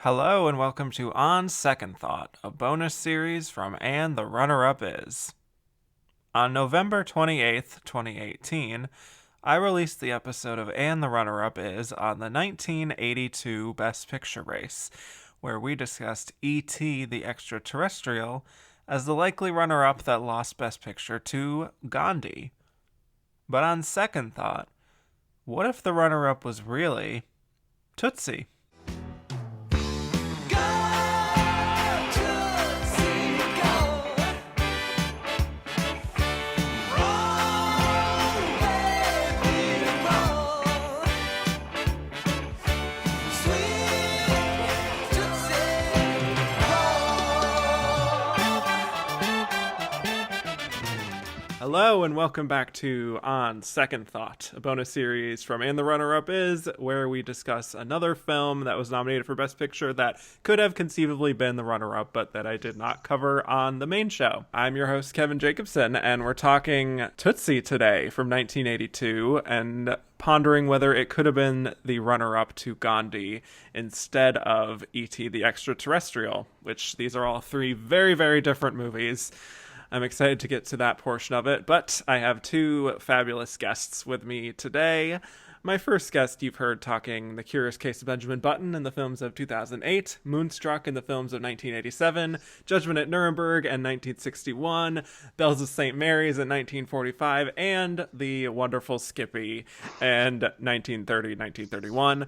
Hello and welcome to On Second Thought, a bonus series from And the Runner-Up Is. On November 28th, 2018, I released the episode of And the Runner-Up Is on the 1982 Best Picture race, where we discussed E.T. the Extraterrestrial as the likely runner-up that lost Best Picture to Gandhi. But on second thought, what if the runner-up was really Tootsie? Hello and welcome back to On Second Thought, a bonus series from And the Runner-Up Is, where we discuss another film that was nominated for Best Picture that could have conceivably been the runner-up, but that I did not cover on the main show. I'm your host, Kevin Jacobson, and we're talking Tootsie today from 1982, and pondering whether it could have been the runner-up to Gandhi instead of E.T. the Extraterrestrial, which these are all three very, very different movies. I'm excited to get to that portion of it, but I have two fabulous guests with me today. My first guest you've heard talking The Curious Case of Benjamin Button in the films of 2008, Moonstruck in the films of 1987, Judgment at Nuremberg in 1961, Bells of St. Mary's in 1945, and The Wonderful Skippy in 1930-1931.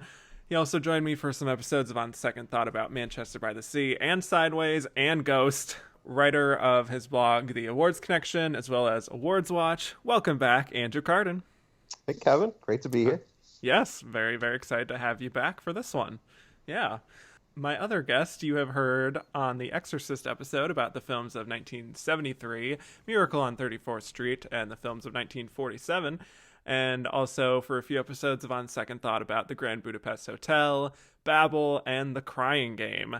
He also joined me for some episodes of On Second Thought about Manchester by the Sea and Sideways and Ghost. Writer of his blog, The Awards Connection, as well as Awards Watch. Welcome back, Andrew Carden. Hey, Kevin. Great to be here. Yes, very, very excited to have you back for this one. Yeah. My other guest you have heard on the Exorcist episode about the films of 1973, Miracle on 34th Street, and the films of 1947, and also for a few episodes of On Second Thought about the Grand Budapest Hotel, Babel, and The Crying Game.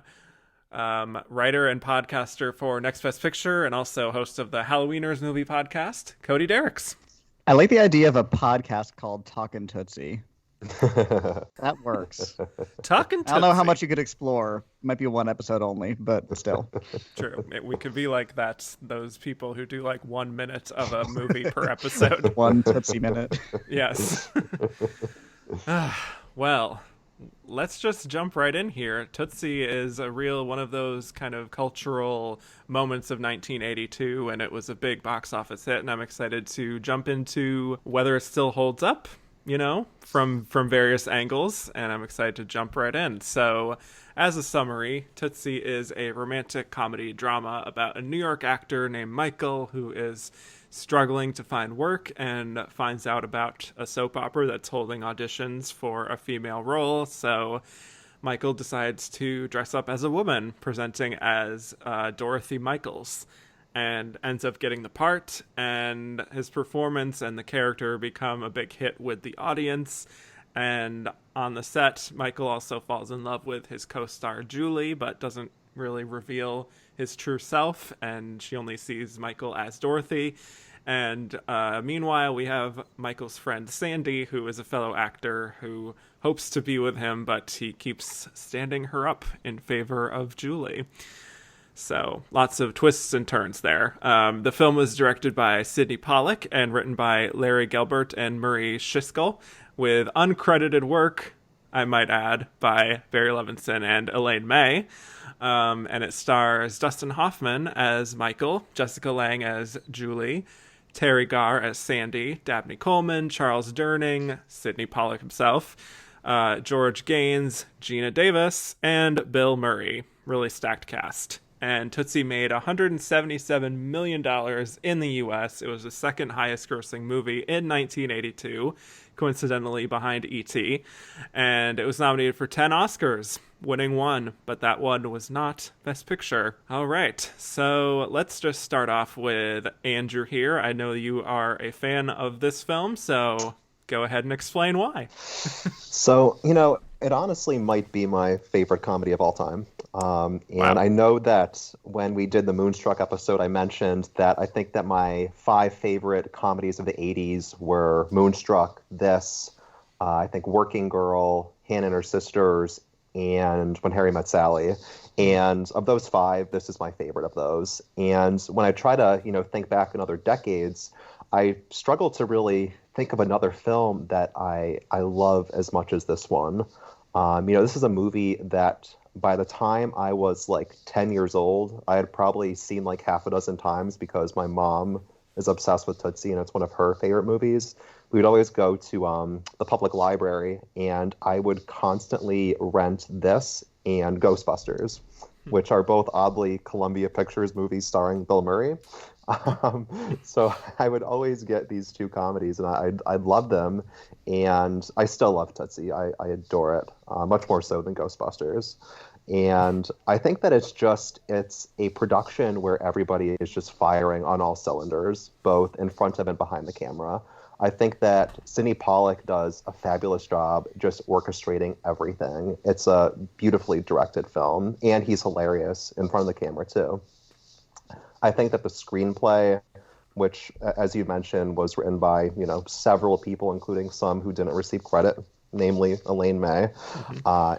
Writer and podcaster for Next Best Picture and also host of the Halloweeners movie podcast, Cody Dericks. I like the idea of a podcast called Talkin' Tootsie. That works. Talkin' Tootsie. I don't know how much you could explore. Might be one episode only, but still. True. We could be like that, those people who do like 1 minute of a movie per episode. One Tootsie minute. Yes. Well, let's just jump right in here. Tootsie is a real one of those kind of cultural moments of 1982, and it was a big box office hit, and I'm excited to jump into whether it still holds up, you know, from various angles, and I'm excited to jump right in. So, as a summary, Tootsie is a romantic comedy drama about a New York actor named Michael who is struggling to find work and finds out about a soap opera that's holding auditions for a female role. So Michael decides to dress up as a woman, presenting as Dorothy Michaels, and ends up getting the part, and his performance and the character become a big hit with the audience. And on the set, Michael also falls in love with his co-star Julie, but doesn't really reveal his true self, and she only sees Michael as Dorothy. And meanwhile, we have Michael's friend Sandy, who is a fellow actor who hopes to be with him, but he keeps standing her up in favor of Julie. So lots of twists and turns there. The film was directed by Sydney Pollack and written by Larry Gelbart and Murray Schiskel, with uncredited work, I might add, by Barry Levinson and Elaine May. And it stars Dustin Hoffman as Michael, Jessica Lange as Julie, Terry Garr as Sandy, Dabney Coleman, Charles Durning, Sydney Pollack himself, George Gaines, Gina Davis, and Bill Murray. Really stacked cast. And Tootsie made $177 million in the U.S. It was the second highest grossing movie in 1982, coincidentally behind E.T. And it was nominated for 10 Oscars, winning one, but that one was not Best Picture. All right, so let's just start off with Andrew here. I know you are a fan of this film, so go ahead and explain why. So, it honestly might be my favorite comedy of all time. Wow. I know that when we did the Moonstruck episode, I mentioned that I think that my 5 favorite comedies of the 80s were Moonstruck, this, I think Working Girl, Hannah and Her Sisters, and When Harry Met Sally. And of those five, this is my favorite of those. And when I try to, think back in other decades, I struggle to really think of another film that I love as much as this one. This is a movie that by the time I was like 10 years old, I had probably seen like half a dozen times because my mom is obsessed with Tootsie and it's one of her favorite movies. We would always go to the public library and I would constantly rent this and Ghostbusters, which are both oddly Columbia Pictures movies starring Bill Murray. So I would always get these two comedies, and I love them, and I still love Tootsie. I adore it, much more so than Ghostbusters. And I think that it's a production where everybody is just firing on all cylinders, both in front of and behind the camera. I think that Sydney Pollack does a fabulous job just orchestrating everything. It's a beautifully directed film, and he's hilarious in front of the camera, too. I think that the screenplay, which, as you mentioned, was written by, several people, including some who didn't receive credit, namely Elaine May,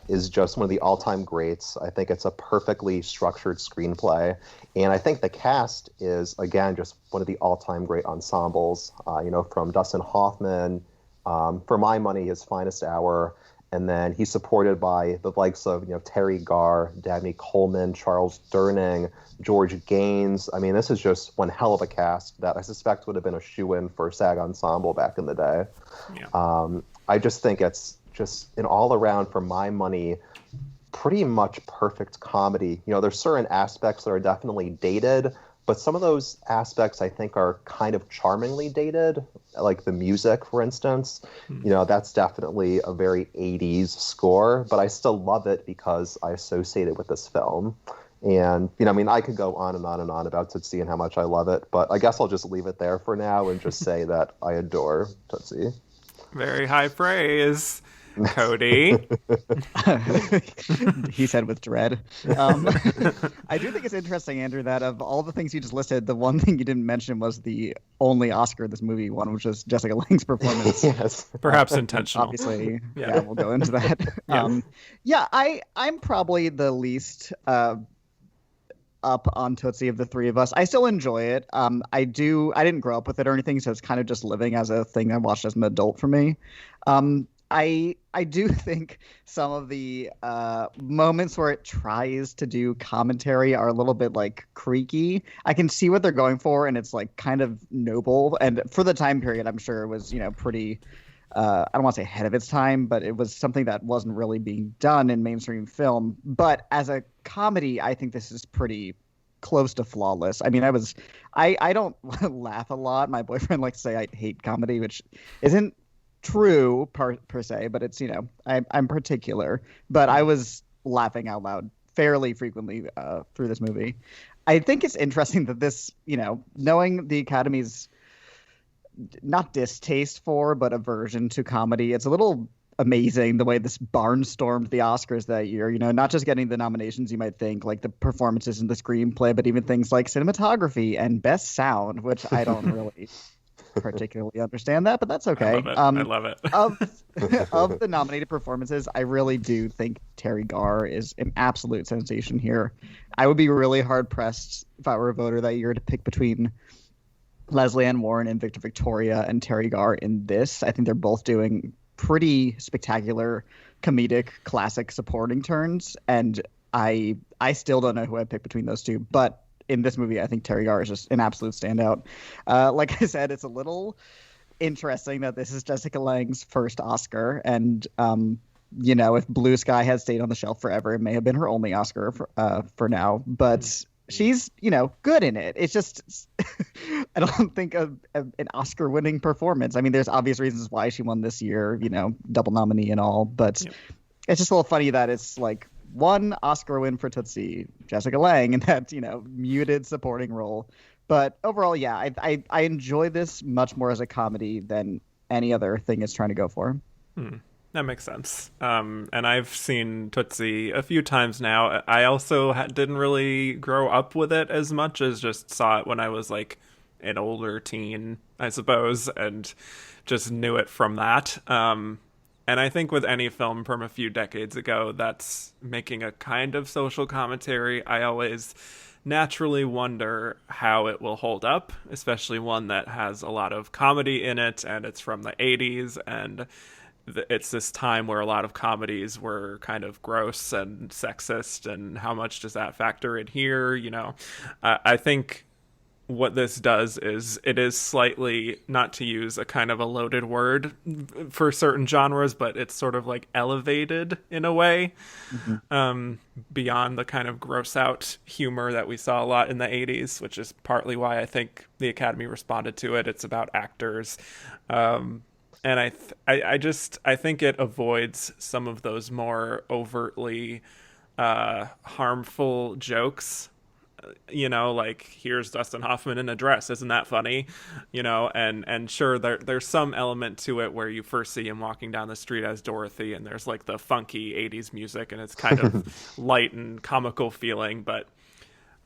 is just one of the all-time greats. I think it's a perfectly structured screenplay. And I think the cast is, again, just one of the all-time great ensembles, from Dustin Hoffman, for my money, his finest hour. And then he's supported by the likes of, Terry Garr, Dabney Coleman, Charles Durning, George Gaines. I mean, this is just one hell of a cast that I suspect would have been a shoo-in for SAG Ensemble back in the day. Yeah. I just think it's just an all-around, for my money, pretty much perfect comedy. There's certain aspects that are definitely dated, but some of those aspects I think are kind of charmingly dated, like the music, for instance. That's definitely a very 80s score, but I still love it because I associate it with this film. And, I could go on and on and on about Tootsie and how much I love it, but I guess I'll just leave it there for now and just say that I adore Tootsie. Very high praise, Cody. He said with dread. I do think it's interesting, Andrew, that of all the things you just listed, the one thing you didn't mention was the only Oscar this movie won, which was Jessica Lange's performance. Yes. Perhaps intentional. Obviously, yeah, we'll go into that. I'm probably the least up on Tootsie of the three of us. I still enjoy it. I didn't grow up with it or anything, so it's kind of just living as a thing I watched as an adult for me. I do think some of the moments where it tries to do commentary are a little bit like creaky. I can see what they're going for, and it's like kind of noble. And for the time period, I'm sure it was pretty. I don't want to say ahead of its time, but it was something that wasn't really being done in mainstream film. But as a comedy, I think this is pretty close to flawless. I mean, I don't laugh a lot. My boyfriend likes to say I hate comedy, which isn't true per se, but it's, I'm particular. But I was laughing out loud fairly frequently through this movie. I think it's interesting that this, knowing the Academy's not distaste for, but aversion to comedy. It's a little amazing the way this barnstormed the Oscars that year. Not just getting the nominations you might think, like the performances in the screenplay, but even things like cinematography and best sound, which I don't really particularly understand that, but that's okay. I love it. Of the nominated performances, I really do think Terry Garr is an absolute sensation here. I would be really hard pressed if I were a voter that year to pick between Leslie Ann Warren and Victor Victoria and Terry Garr in this. I think they're both doing pretty spectacular comedic classic supporting turns, and I still don't know who I'd pick between those two, but in this movie I think Terry Garr is just an absolute standout. Like I said, it's a little interesting that this is Jessica Lange's first Oscar, and if Blue Sky had stayed on the shelf forever, it may have been her only Oscar for now, but she's, good in it. It's just, I don't think an Oscar-winning performance. I mean, there's obvious reasons why she won this year, double nominee and all. But It's just a little funny that it's like one Oscar win for Tootsie, Jessica Lange, in that, muted supporting role. But overall, yeah, I enjoy this much more as a comedy than any other thing it's trying to go for. That makes sense. And I've seen Tootsie a few times now. I also didn't really grow up with it as much as just saw it when I was like an older teen, I suppose, and just knew it from that. And I think with any film from a few decades ago that's making a kind of social commentary, I always naturally wonder how it will hold up, especially one that has a lot of comedy in it and it's from the 80s, and it's this time where a lot of comedies were kind of gross and sexist, and how much does that factor in here? I think what this does is it is slightly, not to use a kind of a loaded word for certain genres, but it's sort of like elevated in a way, beyond the kind of gross out humor that we saw a lot in the 80s, which is partly why I think the Academy responded to it. It's about actors. And I think it avoids some of those more overtly harmful jokes. Like, here's Dustin Hoffman in a dress, isn't that funny? And sure, there's some element to it where you first see him walking down the street as Dorothy, and there's like the funky 80s music, and it's kind of light and comical feeling, but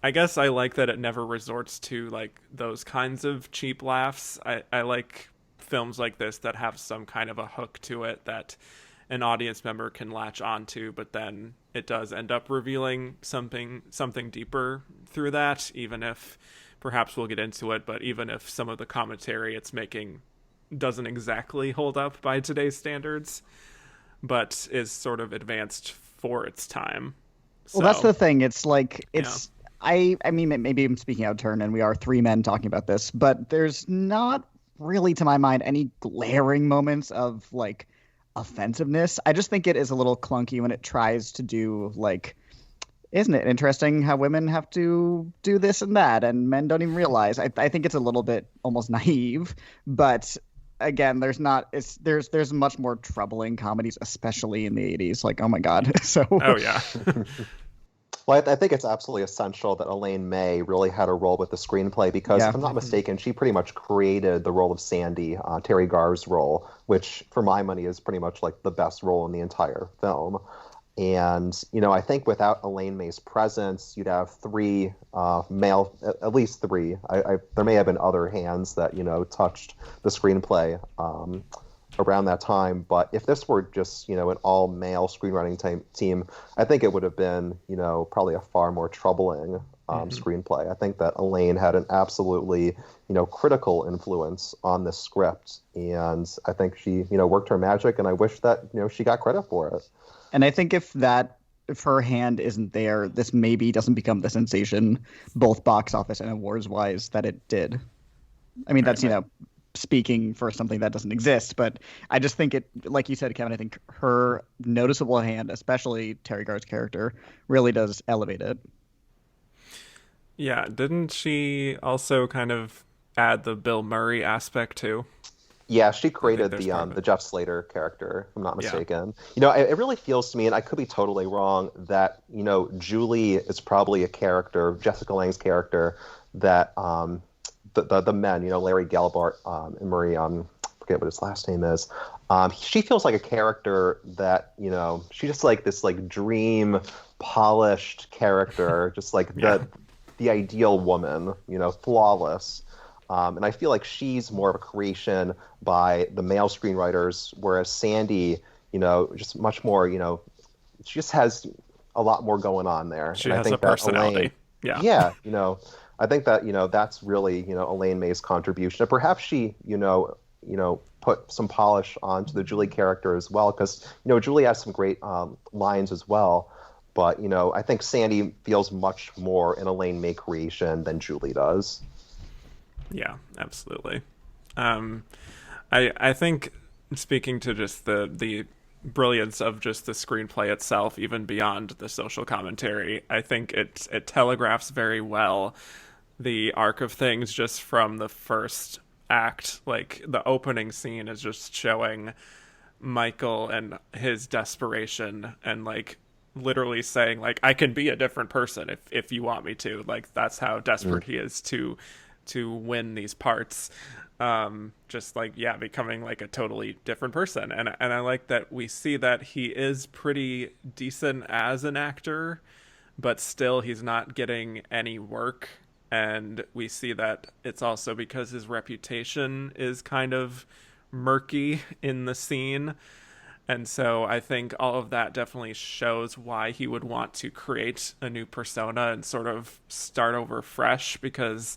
I guess I like that it never resorts to like those kinds of cheap laughs. I like films like this that have some kind of a hook to it that an audience member can latch onto, but then it does end up revealing something deeper through that, even if perhaps we'll get into it, but even if some of the commentary it's making doesn't exactly hold up by today's standards, but is sort of advanced for its time. Well, that's the thing. It's like, it's, I mean, maybe I'm speaking out of turn and we are three men talking about this, but there's not really, to my mind, any glaring moments of like offensiveness. I just think it is a little clunky when it tries to do like, isn't it interesting how women have to do this and that and men don't even realize? I think it's a little bit almost naive, but again, there's much more troubling comedies, especially in the 80s. Like, oh my God. So oh yeah. Well, I think it's absolutely essential that Elaine May really had a role with the screenplay because, if I'm not mistaken, she pretty much created the role of Sandy, Terry Garr's role, which, for my money, is pretty much like the best role in the entire film. And, I think without Elaine May's presence, you'd have three male, at least three. There may have been other hands that, touched the screenplay around that time. But if this were just, an all-male screenwriting team, I think it would have been, probably a far more troubling screenplay. I think that Elaine had an absolutely, critical influence on this script. And I think she, worked her magic, and I wish that, she got credit for it. And I think if her hand isn't there, this maybe doesn't become the sensation, both box office and awards-wise, that it did. I mean, that's, speaking for something that doesn't exist, but I just think it, like you said, Kevin, I think her noticeable hand, especially Terry Garr's character, really does elevate it. Yeah, didn't she also kind of add the Bill Murray aspect too? Yeah, she created the Jeff Slater character, if I'm not mistaken. Yeah. It really feels to me, and I could be totally wrong, that, Julie is probably a character, Jessica Lange's character, that the men, Larry Gelbart and Marie, forget what his last name is, she feels like a character that, she's just like this like dream polished character, just like the ideal woman, flawless. And I feel like she's more of a creation by the male screenwriters, whereas Sandy, just much more, she just has a lot more going on there. She has a personality. Elaine, yeah. I think that, that's really, Elaine May's contribution. And perhaps she, put some polish onto the Julie character as well, because, Julie has some great lines as well. But, I think Sandy feels much more an Elaine May creation than Julie does. Yeah, absolutely. I think, speaking to just the brilliance of just the screenplay itself, even beyond the social commentary, I think it telegraphs very well the arc of things just from the first act. Like, the opening scene is just showing Michael and his desperation, and like literally saying like, I can be a different person if you want me to. Like, that's how desperate he is to win these parts. Just like, becoming like a totally different person. And I like that we see that he is pretty decent as an actor, but still he's not getting any work. And we see that it's also because his reputation is kind of murky in the scene. And so I think all of that definitely shows why he would want to create a new persona and sort of start over fresh, because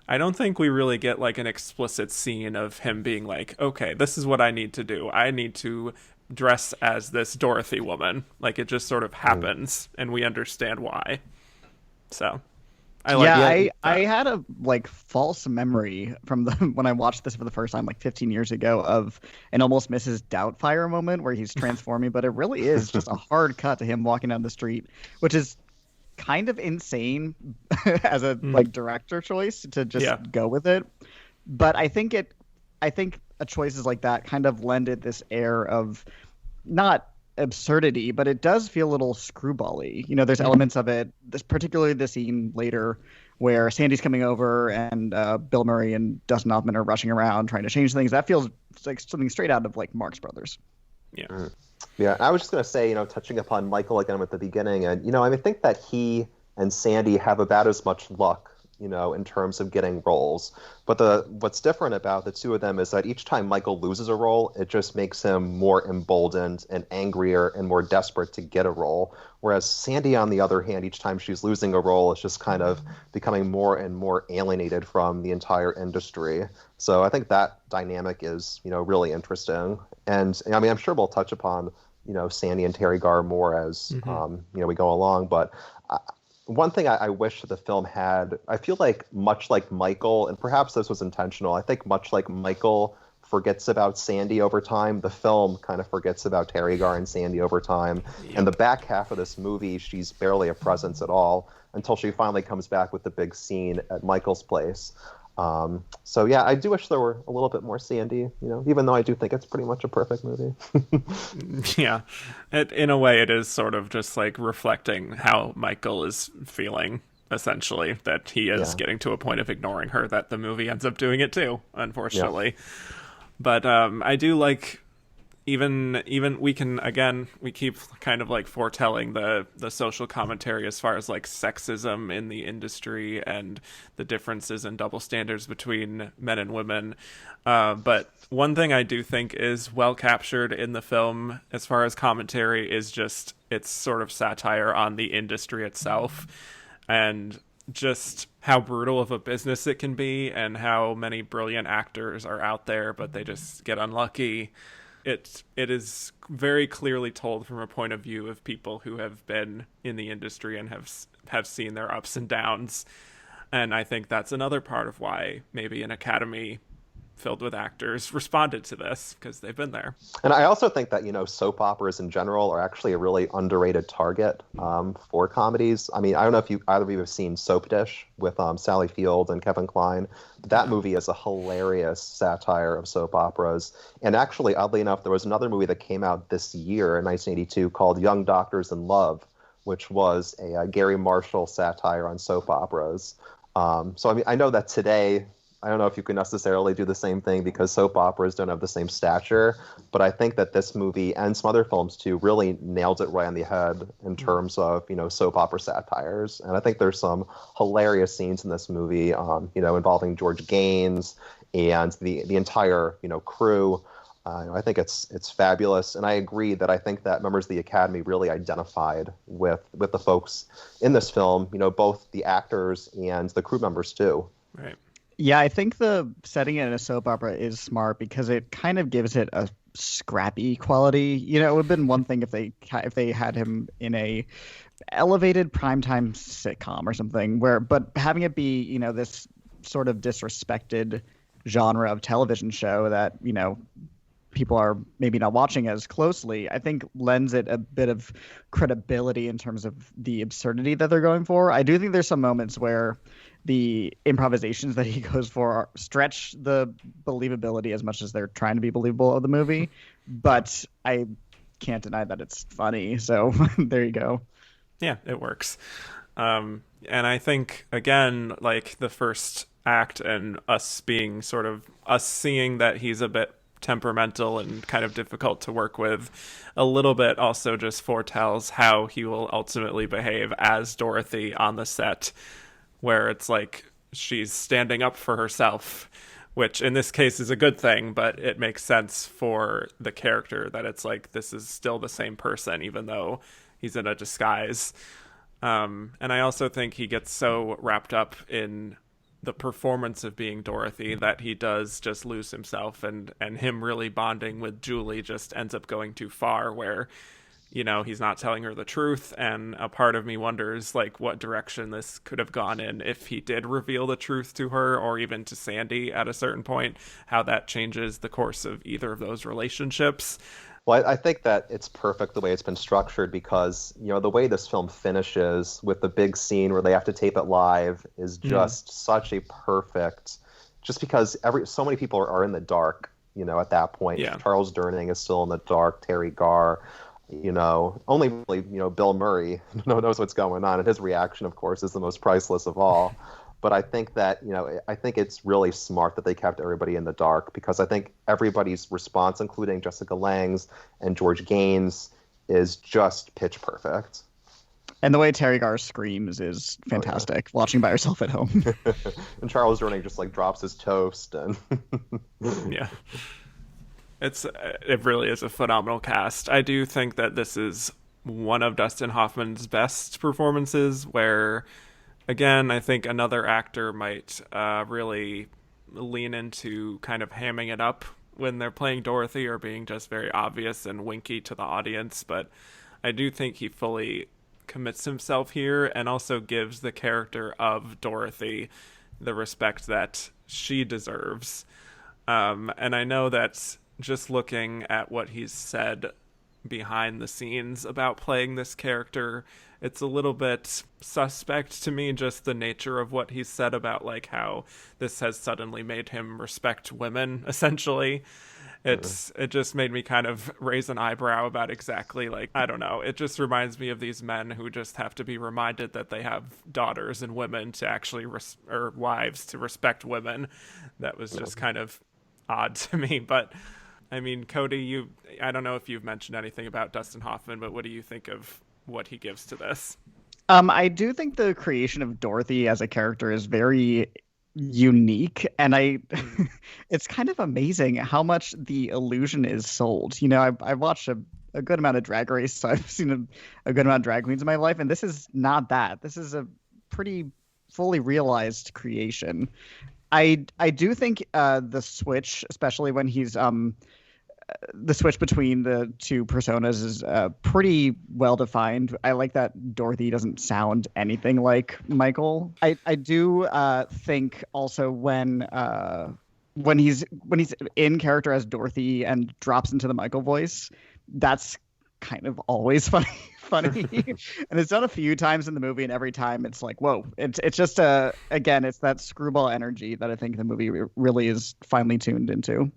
I don't think we really get like an explicit scene of him being like, okay, this is what I need to do. I need to dress as this Dorothy woman. Like, it just sort of happens and we understand why. So I had a like false memory from the when I watched this for the first time like 15 years ago of an almost Mrs. Doubtfire moment where he's transforming, but it really is just a hard cut to him walking down the street, which is kind of insane as a like director choice to just go with it. But I think choices like that kind of lend it this air of not absurdity, but it does feel a little screwball-y. You know, there's elements of it, particularly the scene later where Sandy's coming over and Bill Murray and Dustin Hoffman are rushing around trying to change things. That feels like something straight out of like Marx Brothers. Yeah. Yeah, I was just going to say, touching upon Michael again at the beginning, and, I think that he and Sandy have about as much luck, in terms of getting roles. But what's different about the two of them is that each time Michael loses a role, it just makes him more emboldened and angrier and more desperate to get a role. Whereas Sandy, on the other hand, each time she's losing a role, is just kind of becoming more and more alienated from the entire industry. So I think that dynamic is, really interesting. And I mean, I'm sure we'll touch upon, Sandy and Terry Garr more as, we go along. But one thing I wish the film had, I feel like much like Michael, and perhaps this was intentional, I think much like Michael forgets about Sandy over time, the film kind of forgets about Terry Garr and Sandy over time. Yep. And the back half of this movie, she's barely a presence at all until she finally comes back with the big scene at Michael's place. So yeah, I do wish there were a little bit more Sandy, even though I do think it's pretty much a perfect movie. Yeah. In a way, it is sort of just like reflecting how Michael is feeling, essentially, that he is getting to a point of ignoring her, that the movie ends up doing it too, unfortunately. Yeah. But I do like even we can, again, we keep kind of like foretelling the social commentary as far as like sexism in the industry and the differences and double standards between men and women. But one thing I do think is well captured in the film as far as commentary is just its sort of satire on the industry itself and just how brutal of a business it can be and how many brilliant actors are out there, but they just get unlucky. It is very clearly told from a point of view of people who have been in the industry and have seen their ups and downs. And I think that's another part of why maybe an Academy filled with actors responded to this, because they've been there. And I also think that, soap operas in general are actually a really underrated target for comedies. I mean, I don't know if either of you have seen Soap Dish with Sally Field and Kevin Kline. That movie is a hilarious satire of soap operas. And actually, oddly enough, there was another movie that came out this year in 1982 called Young Doctors in Love, which was a Gary Marshall satire on soap operas. So, I mean, I know that today, I don't know if you can necessarily do the same thing because soap operas don't have the same stature, but I think that this movie and some other films too really nailed it right on the head in terms of, soap opera satires. And I think there's some hilarious scenes in this movie, involving George Gaines and the entire, crew. I think it's fabulous. And I agree that I think that members of the Academy really identified with the folks in this film, both the actors and the crew members too. Right. Yeah, I think the setting it in a soap opera is smart because it kind of gives it a scrappy quality. It would have been one thing if they had him in a elevated primetime sitcom or something, but having it be, this sort of disrespected genre of television show that, people are maybe not watching as closely, I think lends it a bit of credibility in terms of the absurdity that they're going for. I do think there's some moments where the improvisations that he goes for stretch the believability as much as they're trying to be believable of the movie, but I can't deny that it's funny. So there you go. Yeah, it works. And I think, again, like the first act and us seeing that he's a bit temperamental and kind of difficult to work with a little bit also just foretells how he will ultimately behave as Dorothy on the set, where it's like she's standing up for herself which in this case is a good thing, but it makes sense for the character that it's like this is still the same person, even though he's in a disguise. And I also think he gets so wrapped up in the performance of being Dorothy that he does just lose himself, and him really bonding with Julie just ends up going too far where, you know, he's not telling her the truth. And a part of me wonders like what direction this could have gone in if he did reveal the truth to her, or even to Sandy at a certain point, how that changes the course of either of those relationships. Well, I think that it's perfect the way it's been structured because, you know, the way this film finishes with the big scene where they have to tape it live is just such a perfect, just because so many people are in the dark, you know, at that point. Yeah. Charles Durning is still in the dark, Terry Garr, you know, only really, you know, Bill Murray knows what's going on. And his reaction, of course, is the most priceless of all. But I think that, you know, I think it's really smart that they kept everybody in the dark because I think everybody's response, including Jessica Lange's and George Gaines, is just pitch perfect. And the way Terry Garr screams is fantastic, watching by herself at home. And Charles Durning just like drops his toast and Yeah. It really is a phenomenal cast. I do think that this is one of Dustin Hoffman's best performances where, again, I think another actor might really lean into kind of hamming it up when they're playing Dorothy or being just very obvious and winky to the audience. But I do think he fully commits himself here and also gives the character of Dorothy the respect that she deserves. And I know that just looking at what he's said behind the scenes about playing this character, it's a little bit suspect to me, just the nature of what he said about like how this has suddenly made him respect women, essentially. It just made me kind of raise an eyebrow about exactly, like, I don't know. It just reminds me of these men who just have to be reminded that they have daughters and women to actually, or wives to respect women. That was just kind of odd to me. But I mean, Cody, I don't know if you've mentioned anything about Dustin Hoffman, but what do you think of what he gives to this? I do think the creation of Dorothy as a character is very unique, and it's kind of amazing how much the illusion is sold. You know, I watched a good amount of Drag Race, so I've seen a good amount of drag queens in my life, and this is not that. This is a pretty fully realized creation. I do think the switch, especially when he's the switch between the two personas, is pretty well defined. I like that Dorothy doesn't sound anything like Michael. I do think also when he's in character as Dorothy and drops into the Michael voice, that's kind of always funny. And it's done a few times in the movie, and every time it's like, whoa. It's just again, it's that screwball energy that I think the movie really is finely tuned into.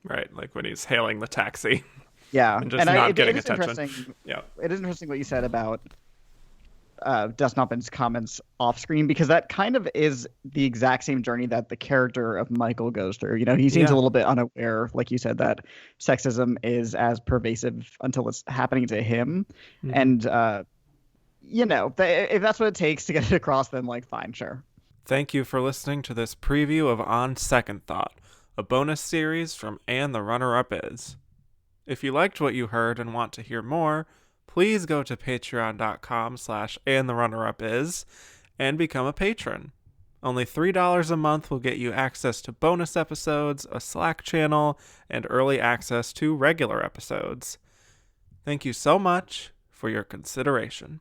Right, like when he's hailing the taxi. Yeah, and just not getting attention. Yeah, it is interesting what you said about Dustin Hoffman's comments off screen, because that kind of is the exact same journey that the character of Michael goes through. You know, he seems a little bit unaware, like you said, that sexism is as pervasive until it's happening to him. Mm-hmm. And, you know, if that's what it takes to get it across, then, like, fine, sure. Thank you for listening to this preview of On Second Thought, a bonus series from And the Runner-Up Is. If you liked what you heard and want to hear more, please go to patreon.com/andtherunnerup.is and become a patron. Only $3 a month will get you access to bonus episodes, a Slack channel, and early access to regular episodes. Thank you so much for your consideration.